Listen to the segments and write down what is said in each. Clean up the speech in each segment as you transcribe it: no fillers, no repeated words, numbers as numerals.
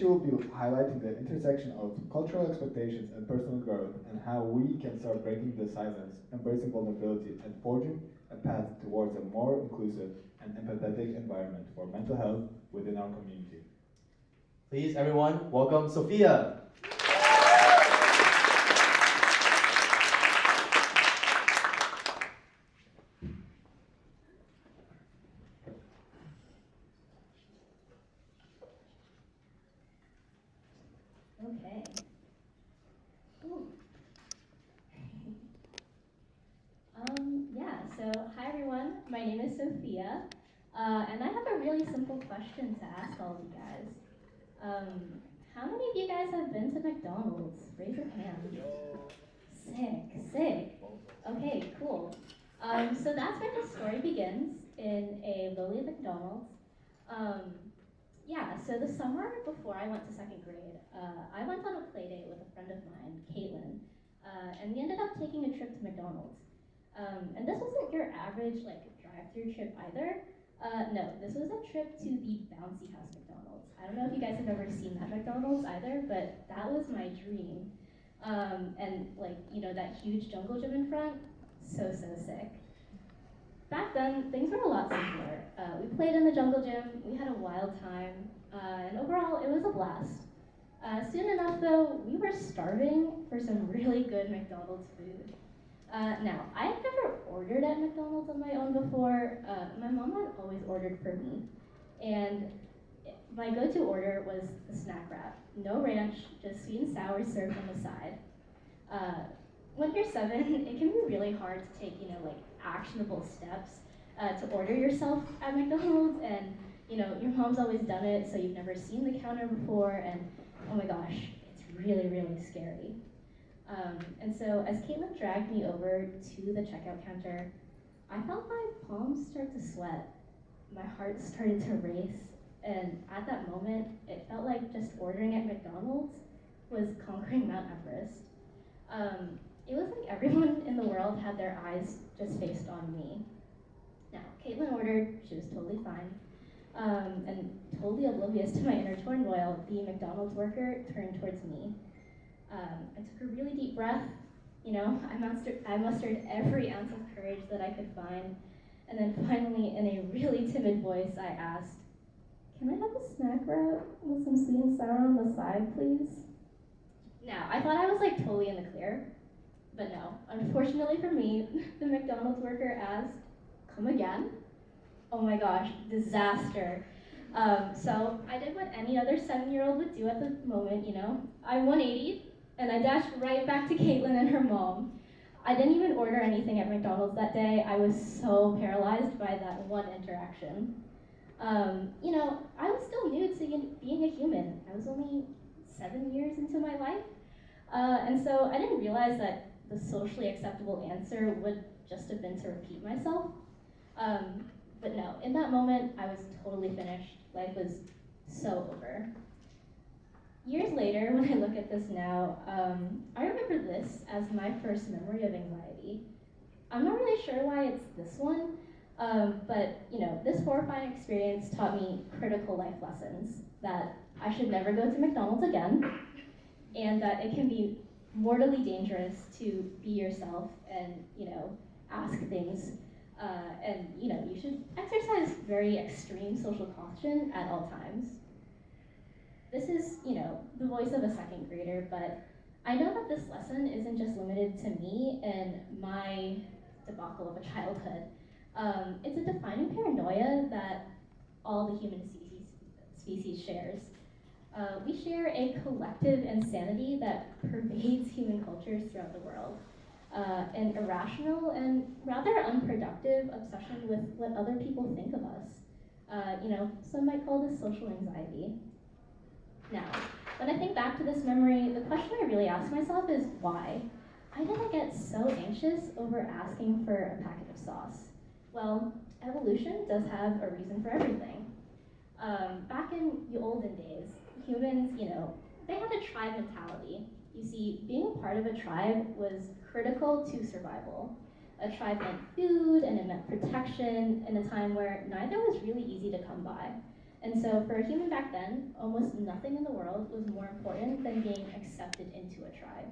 She will be highlighting the intersection of cultural expectations and personal growth and how we can start breaking the silence, embracing vulnerability, and forging a path towards a more inclusive and empathetic environment for mental health within our community. Please, everyone, welcome Sophia. Okay. Ooh. So hi everyone, my name is Sophia, and I have a really simple question to ask all of you guys. How many of you guys have been to McDonald's? Raise your hand. Sick. Okay, cool. So that's where the story begins, in a lowly McDonald's. So the summer before I went to second grade, I went on a play date with a friend of mine, Caitlin, and we ended up taking a trip to McDonald's. And this wasn't your average drive-through trip either. No, this was a trip to the Bouncy House McDonald's. I don't know if you guys have ever seen that McDonald's either, but that was my dream. That huge jungle gym in front, so sick. Back then, things were a lot simpler. We played in the jungle gym, we had a wild time, and overall, it was a blast. Soon enough, though, we were starving for some really good McDonald's food. Now, I had never ordered at McDonald's on my own before. My mom had always ordered for me, and my go-to order was the snack wrap. No ranch, just sweet and sour served on the side. When you're 7, it can be really hard to take, actionable steps to order yourself at McDonald's, and your mom's always done it, so you've never seen the counter before, and oh my gosh, it's really scary. And so as Caitlin dragged me over to the checkout counter, I felt my palms start to sweat. My heart started to race, and at that moment, it felt like just ordering at McDonald's was conquering Mount Everest. It was like everyone in the world had their eyes just fixed on me. Now, Caitlin ordered, she was totally fine, and totally oblivious to my inner turmoil, the McDonald's worker turned towards me. I took a really deep breath, I mustered every ounce of courage that I could find, and then finally, in a really timid voice, I asked, "Can I have a snack wrap with some sweet and sour on the side, please?" Now, I thought I was totally in the clear, but no. Unfortunately for me, the McDonald's worker asked, "Come again?" Oh my gosh, disaster. So I did what any other 7-year-old would do at the moment, I 180'd, and I dashed right back to Caitlin and her mom. I didn't even order anything at McDonald's that day. I was so paralyzed by that one interaction. I was still new to being a human. I was only 7 years into my life. And so I didn't realize that the socially acceptable answer would just have been to repeat myself. But no, in that moment, I was totally finished. Life was so over. Years later, when I look at this now, I remember this as my first memory of anxiety. I'm not really sure why it's this one, but this horrifying experience taught me critical life lessons, that I should never go to McDonald's again, and that it can be mortally dangerous to be yourself and ask things, and you should exercise very extreme social caution at all times. This is the voice of a second grader, but I know that this lesson isn't just limited to me and my debacle of a childhood. It's a defining paranoia that all the human species shares. We share a collective insanity that pervades human cultures throughout the world. An irrational and rather unproductive obsession with what other people think of us. Some might call this social anxiety. Now, when I think back to this memory, the question I really ask myself is why? Why did I get so anxious over asking for a packet of sauce? Well, evolution does have a reason for everything. Back in the olden days, humans, they had a tribe mentality. You see, being a part of a tribe was critical to survival. A tribe meant food and it meant protection in a time where neither was really easy to come by. And so for a human back then, almost nothing in the world was more important than being accepted into a tribe.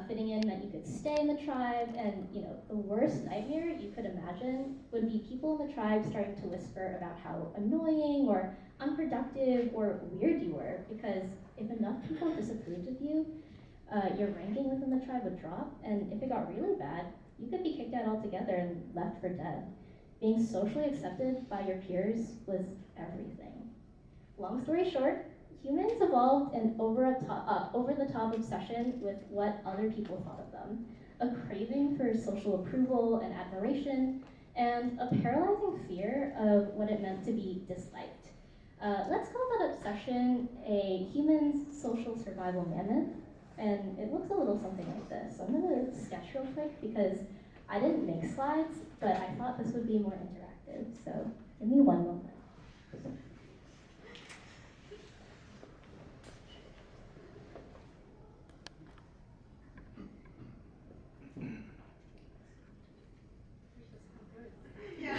Fitting in meant you could stay in the tribe, and the worst nightmare you could imagine would be people in the tribe starting to whisper about how annoying or unproductive or weird you were, because if enough people disapproved of you, your ranking within the tribe would drop, and if it got really bad, you could be kicked out altogether and left for dead. Being socially accepted by your peers was everything. Long story short, humans evolved an over-the-top obsession with what other people thought of them, a craving for social approval and admiration, and a paralyzing fear of what it meant to be disliked. Let's call that obsession a human's social survival mammoth, and it looks a little something like this. So I'm going to sketch real quick because I didn't make slides, but I thought this would be more interactive, so give me one moment.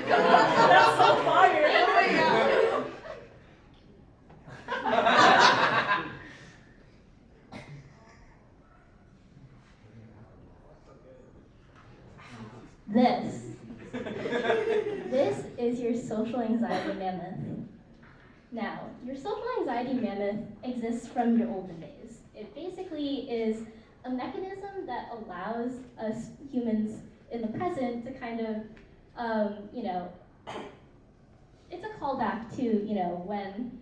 That's so fire! Oh my god! This is your social anxiety mammoth. Now, your social anxiety mammoth exists from your olden days. It basically is a mechanism that allows us humans in the present to kind of, it's a callback to, when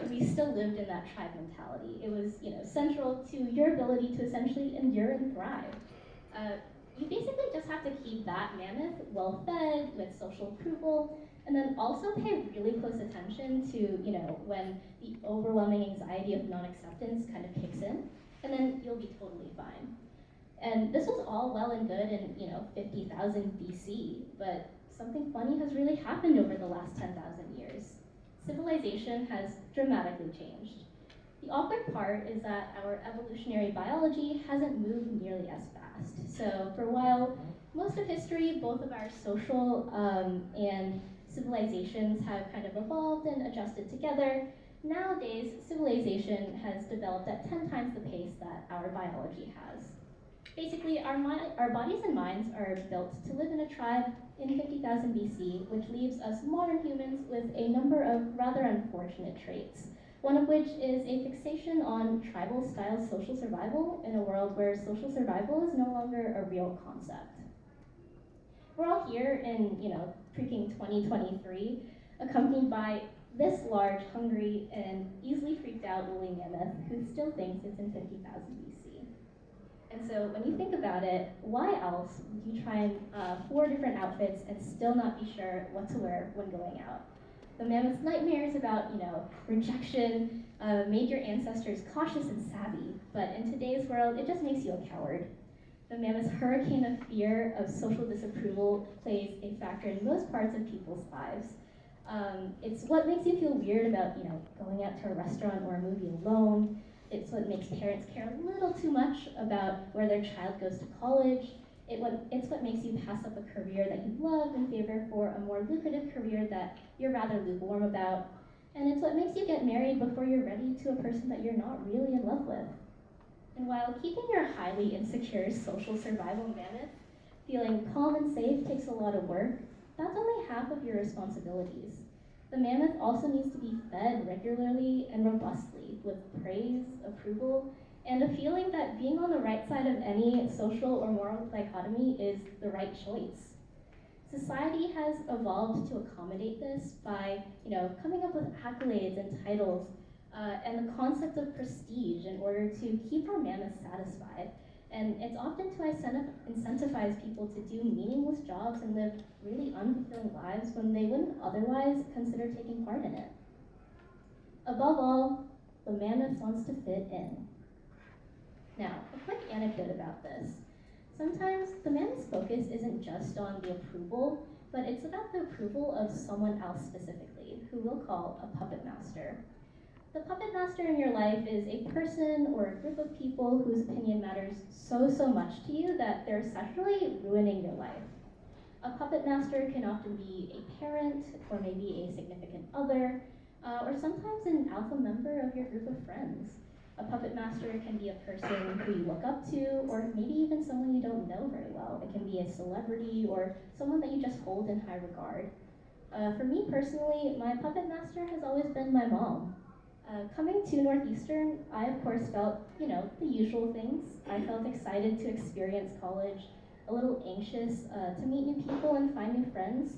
we still lived in that tribe mentality. It was, central to your ability to essentially endure and thrive. You basically just have to keep that mammoth well-fed with social approval, and then also pay really close attention to, when the overwhelming anxiety of non-acceptance kind of kicks in, and then you'll be totally fine. And this was all well and good in, 50,000 BC, but something funny has really happened over the last 10,000 years. Civilization has dramatically changed. The awkward part is that our evolutionary biology hasn't moved nearly as fast. So for a while, most of history, both of our social and civilizations have kind of evolved and adjusted together. Nowadays, civilization has developed at 10 times the pace that our biology has. Basically, our bodies and minds are built to live in a tribe in 50,000 BC, which leaves us modern humans with a number of rather unfortunate traits. One of which is a fixation on tribal-style social survival in a world where social survival is no longer a real concept. We're all here in, freaking 2023, accompanied by this large, hungry, and easily freaked out woolly mammoth who still thinks it's in 50,000 BC. And so when you think about it, why else would you try 4 different outfits and still not be sure what to wear when going out? The mammoth's nightmares about, rejection made your ancestors cautious and savvy, but in today's world, it just makes you a coward. The mammoth's hurricane of fear of social disapproval plays a factor in most parts of people's lives. It's what makes you feel weird about, going out to a restaurant or a movie alone. It's what makes parents care a little too much about where their child goes to college. It's what makes you pass up a career that you love in favor for a more lucrative career that you're rather lukewarm about. And it's what makes you get married before you're ready to a person that you're not really in love with. And while keeping your highly insecure social survival mammoth feeling calm and safe takes a lot of work, that's only half of your responsibilities. The mammoth also needs to be fed regularly and robustly with praise, approval, and a feeling that being on the right side of any social or moral dichotomy is the right choice. Society has evolved to accommodate this by, coming up with accolades and titles and the concept of prestige in order to keep our mammoths satisfied. And it's often to incentivize people to do meaningless jobs and live really unfulfilling lives when they wouldn't otherwise consider taking part in it. Above all, the mammoth wants to fit in. Now, a quick anecdote about this. Sometimes the mammoth's focus isn't just on the approval, but it's about the approval of someone else specifically, who we'll call a puppet master. The puppet master in your life is a person or a group of people whose opinion matters so much to you that they're essentially ruining your life. A puppet master can often be a parent or maybe a significant other, or sometimes an alpha member of your group of friends. A puppet master can be a person who you look up to, or maybe even someone you don't know very well. It can be a celebrity or someone that you just hold in high regard. For me personally, my puppet master has always been my mom. Coming to Northeastern, I of course felt, the usual things. I felt excited to experience college, a little anxious to meet new people and find new friends,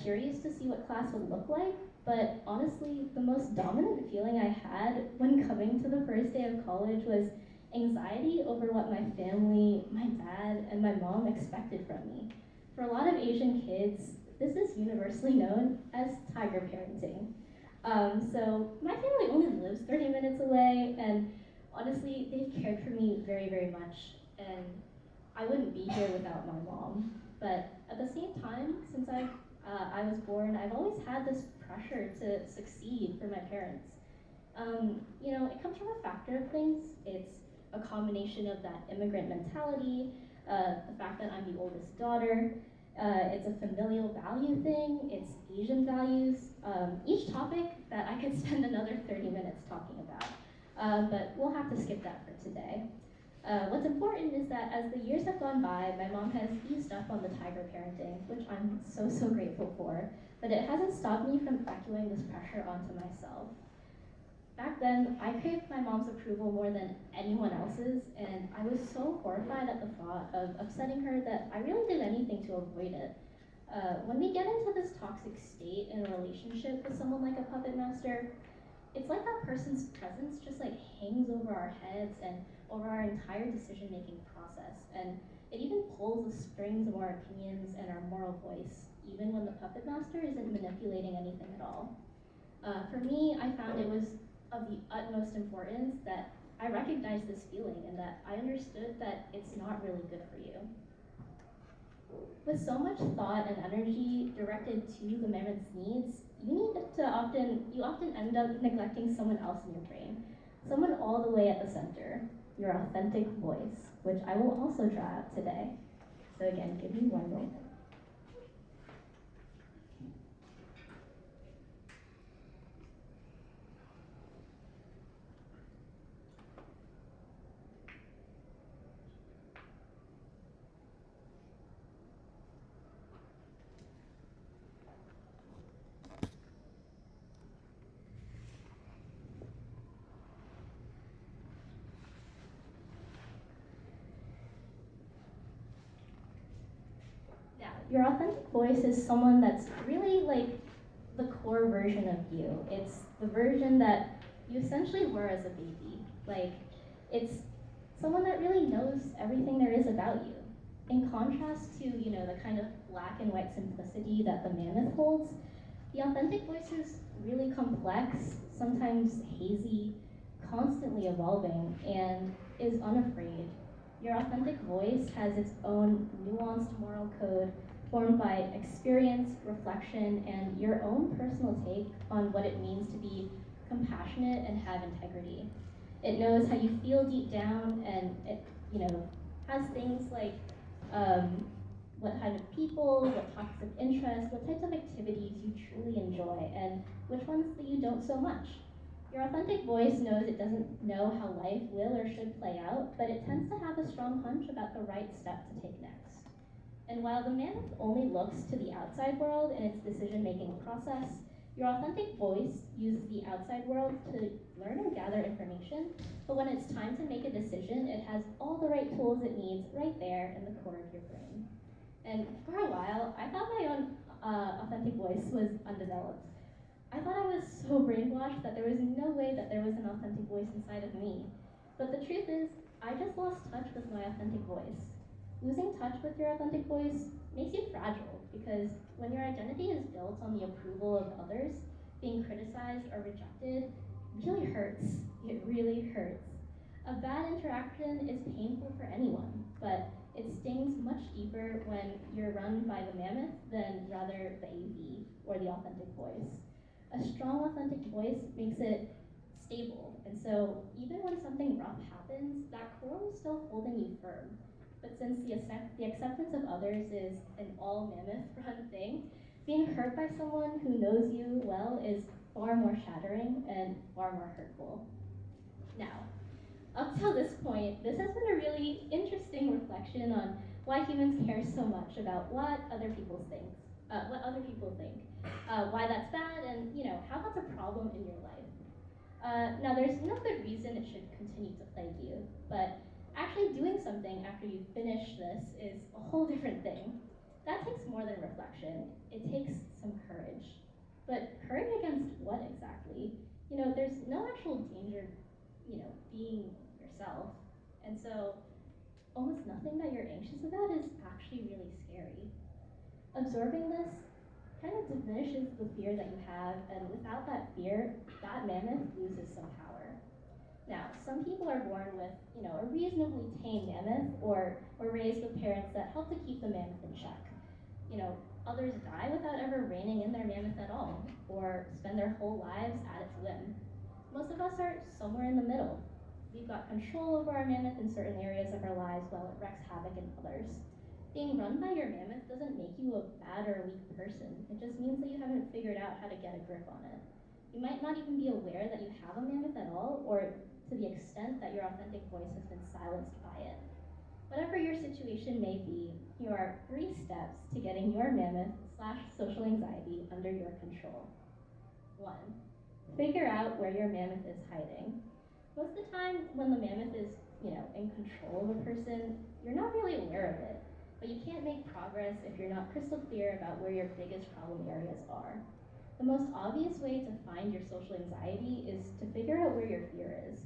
curious to see what class would look like, but honestly, the most dominant feeling I had when coming to the first day of college was anxiety over what my family, my dad, and my mom expected from me. For a lot of Asian kids, this is universally known as tiger parenting. So my family only lives 30 minutes away, and honestly, they've cared for me very, very much, and I wouldn't be here without my mom. But at the same time, since I was born, I've always had this pressure to succeed for my parents. It comes from a factor of things. It's a combination of that immigrant mentality, the fact that I'm the oldest daughter. It's a familial value thing. It's Asian values. Each topic that I could spend another 30 minutes talking about. But we'll have to skip that for today. What's important is that as the years have gone by, my mom has eased up on the tiger parenting, which I'm so, so grateful for, but it hasn't stopped me from echoing this pressure onto myself. Back then, I craved my mom's approval more than anyone else's, and I was so horrified at the thought of upsetting her that I really did anything to avoid it. When we get into this toxic state in a relationship with someone like a puppet master, it's like that person's presence just hangs over our heads and over our entire decision-making process, and it even pulls the strings of our opinions and our moral voice, even when the puppet master isn't manipulating anything at all. For me, I found it was of the utmost importance that I recognized this feeling and that I understood that it's not really good for you. With so much thought and energy directed to the mammoth's needs, you often end up neglecting someone else in your brain, someone all the way at the center, your authentic voice, which I will also draw out today. So again, give me one moment. Your authentic voice is someone that's really the core version of you. It's the version that you essentially were as a baby. It's someone that really knows everything there is about you. In contrast to, the kind of black and white simplicity that the mammoth holds, the authentic voice is really complex, sometimes hazy, constantly evolving, and is unafraid. Your authentic voice has its own nuanced moral code formed by experience, reflection, and your own personal take on what it means to be compassionate and have integrity. It knows how you feel deep down, and it, has things like what kind of people, what topics of interest, what types of activities you truly enjoy, and which ones that you don't so much. Your authentic voice knows it doesn't know how life will or should play out, but it tends to have a strong hunch about the right step to take next. And while the mammoth only looks to the outside world in its decision-making process, your authentic voice uses the outside world to learn and gather information, but when it's time to make a decision, it has all the right tools it needs right there in the core of your brain. And for a while, I thought my own authentic voice was undeveloped. I thought I was so brainwashed that there was no way that there was an authentic voice inside of me. But the truth is, I just lost touch with my authentic voice. Losing touch with your authentic voice makes you fragile because when your identity is built on the approval of others, being criticized or rejected really hurts. It really hurts. A bad interaction is painful for anyone, but it stings much deeper when you're run by the mammoth than rather the AV or the authentic voice. A strong authentic voice makes it stable, and so even when something rough happens, that core is still holding you firm. But since the acceptance of others is an all mammoth run thing, being hurt by someone who knows you well is far more shattering and far more hurtful. Now, up till this point, this has been a really interesting reflection on why humans care so much about what other people think, why that's bad, and how that's a problem in your life. Now, there's no good reason it should continue to plague you, but actually doing something after you finish this is a whole different thing. That takes more than reflection. It takes some courage. But courage against what exactly? There's no actual danger, being yourself. And so almost nothing that you're anxious about is actually really scary. Absorbing this kind of diminishes the fear that you have, and without that fear, that mammoth loses some power. Now, some people are born with, a reasonably tame mammoth, or were raised with parents that help to keep the mammoth in check. Others die without ever reining in their mammoth at all, or spend their whole lives at its whim. Most of us are somewhere in the middle. We've got control over our mammoth in certain areas of our lives while it wreaks havoc in others. Being run by your mammoth doesn't make you a bad or a weak person. It just means that you haven't figured out how to get a grip on it. You might not even be aware that you have a mammoth at all, or to the extent that your authentic voice has been silenced by it. Whatever your situation may be, here are 3 steps to getting your mammoth/social anxiety under your control. 1. Figure out where your mammoth is hiding. Most of the time, when the mammoth is, in control of a person, you're not really aware of it. But you can't make progress if you're not crystal clear about where your biggest problem areas are. The most obvious way to find your social anxiety is to figure out where your fear is.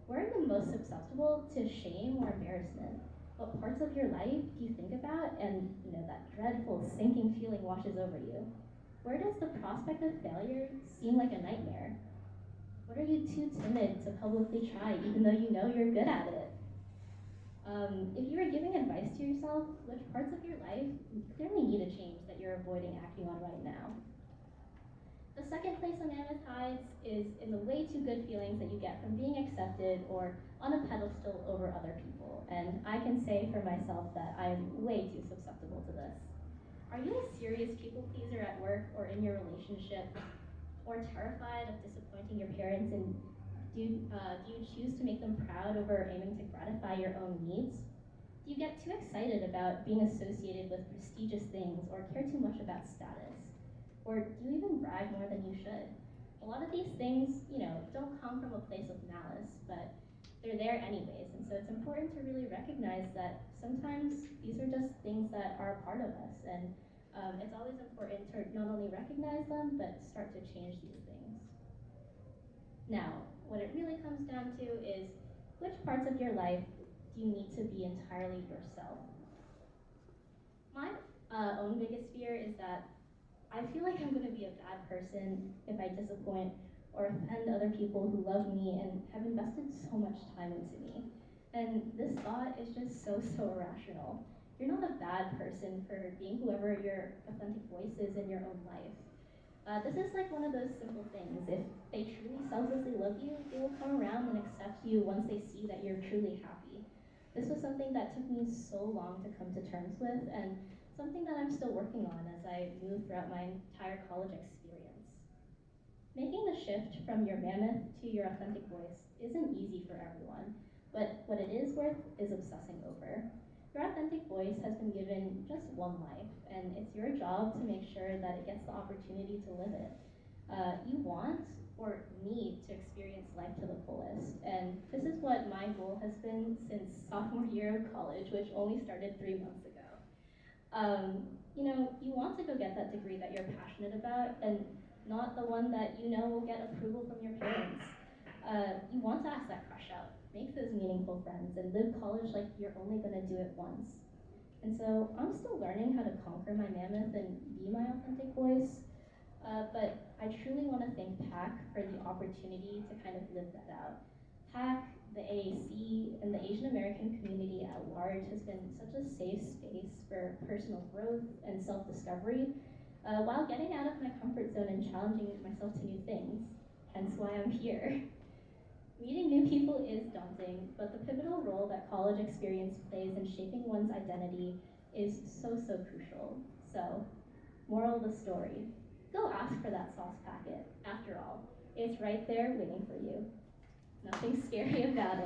Where are you most susceptible to shame or embarrassment? What parts of your life do you think about and that dreadful sinking feeling washes over you? Where does the prospect of failure seem like a nightmare? What are you too timid to publicly try even though you know you're good at it? If you were giving advice to yourself, which parts of your life clearly need a change that you're avoiding acting on right now? The second place a mammoth hides is in the way too good feelings that you get from being accepted or on a pedestal over other people. And I can say for myself that I am way too susceptible to this. Are you a serious people pleaser at work or in your relationship, or terrified of disappointing your parents, and do you choose to make them proud over aiming to gratify your own needs? Do you get too excited about being associated with prestigious things or care too much about status? Or do you even brag more than you should? A lot of these things, don't come from a place of malice, but they're there anyways. And so it's important to really recognize that sometimes these are just things that are a part of us. And it's always important to not only recognize them, but start to change these things. Now, what it really comes down to is which parts of your life do you need to be entirely yourself? My own biggest fear is that I feel like I'm going to be a bad person if I disappoint or offend other people who love me and have invested so much time into me. And this thought is just so irrational. You're not a bad person for being whoever your authentic voice is in your own life. This is like one of those simple things. If they truly selflessly love you, they will come around and accept you once they see that you're truly happy. This was something that took me so long to come to terms with, and something that I'm still working on as I move throughout my entire college experience. Making the shift from your mammoth to your authentic voice isn't easy for everyone, but what it is worth is obsessing over. Your authentic voice has been given just one life, and it's your job to make sure that it gets the opportunity to live it. You want or need to experience life to the fullest, and this is what my goal has been since sophomore year of college, which only started 3 months ago. You want to go get that degree that you're passionate about, and not the one that will get approval from your parents. You want to ask that crush out, make those meaningful friends, and live college like you're only going to do it once. And so I'm still learning how to conquer my mammoth and be my authentic voice, but I truly want to thank PAACx for the opportunity to kind of live that out. PAACx, the AAC, and the Asian American community at large has been such a safe space for personal growth and self-discovery, while getting out of my comfort zone and challenging myself to new things, hence why I'm here. Meeting new people is daunting, but the pivotal role that college experience plays in shaping one's identity is so crucial. So, moral of the story, go ask for that sauce packet. After all, it's right there waiting for you. Nothing scary about it.